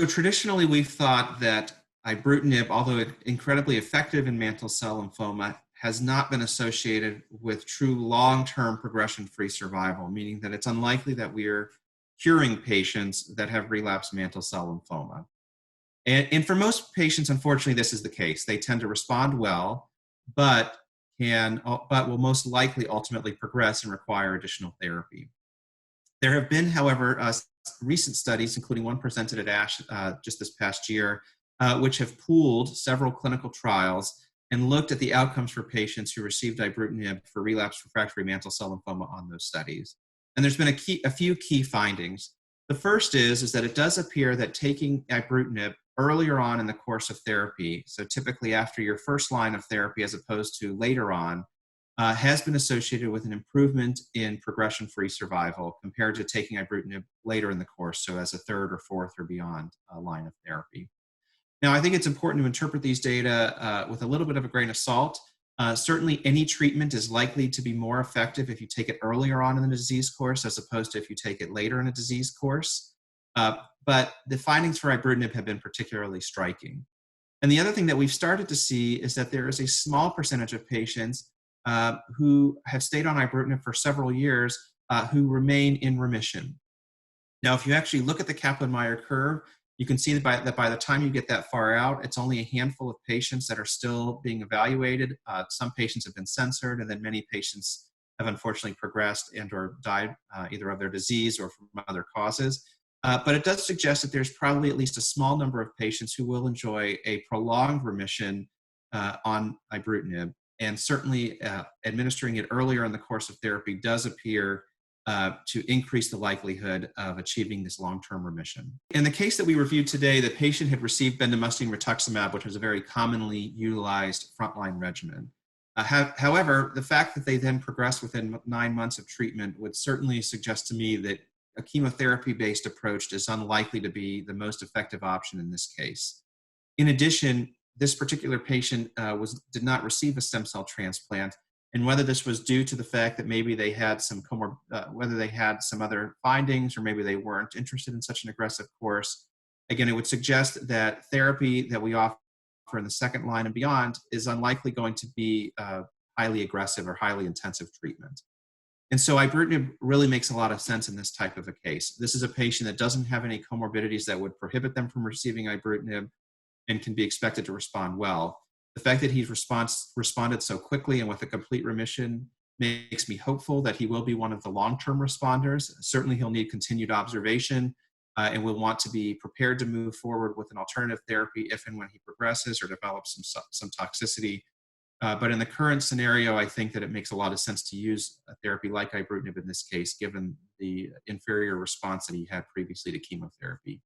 So traditionally, we've thought that ibrutinib, although incredibly effective in mantle cell lymphoma, has not been associated with true long-term progression-free survival, meaning that it's unlikely that we are curing patients that have relapsed mantle cell lymphoma. And for most patients, unfortunately, this is the case. They tend to respond well, but will most likely ultimately progress and require additional therapy. There have been, however, recent studies, including one presented at ASH just this past year, which have pooled several clinical trials and looked at the outcomes for patients who received ibrutinib for relapsed refractory mantle cell lymphoma on those studies. And there's been a few key findings. The first is that it does appear that taking ibrutinib earlier on in the course of therapy, so typically after your first line of therapy as opposed to later on, has been associated with an improvement in progression-free survival compared to taking ibrutinib later in the course, so as a third or fourth or beyond line of therapy. Now, I think it's important to interpret these data with a little bit of a grain of salt. Certainly, any treatment is likely to be more effective if you take it earlier on in the disease course as opposed to if you take it later in a disease course. But the findings for ibrutinib have been particularly striking. And the other thing that we've started to see is that there is a small percentage of patients who have stayed on ibrutinib for several years who remain in remission. Now, if you actually look at the Kaplan-Meier curve, you can see that by the time you get that far out, it's only a handful of patients that are still being evaluated. Some patients have been censored, and then many patients have unfortunately progressed and or died either of their disease or from other causes. But it does suggest that there's probably at least a small number of patients who will enjoy a prolonged remission on ibrutinib. And certainly administering it earlier in the course of therapy does appear to increase the likelihood of achieving this long-term remission. In the case that we reviewed today, the patient had received bendamustine rituximab, which was a very commonly utilized frontline regimen. However, the fact that they then progressed within 9 months of treatment would certainly suggest to me that a chemotherapy-based approach is unlikely to be the most effective option in this case. In addition, this particular patient did not receive a stem cell transplant, and whether this was due to the fact that maybe they had whether they had some other findings or maybe they weren't interested in such an aggressive course, again, it would suggest that therapy that we offer in the second line and beyond is unlikely going to be highly aggressive or highly intensive treatment. And so ibrutinib really makes a lot of sense in this type of a case. This is a patient that doesn't have any comorbidities that would prohibit them from receiving ibrutinib and can be expected to respond well. The fact that he's responded so quickly and with a complete remission makes me hopeful that he will be one of the long-term responders. Certainly he'll need continued observation and will want to be prepared to move forward with an alternative therapy if and when he progresses or develops some toxicity. But in the current scenario, I think that it makes a lot of sense to use a therapy like ibrutinib in this case, given the inferior response that he had previously to chemotherapy.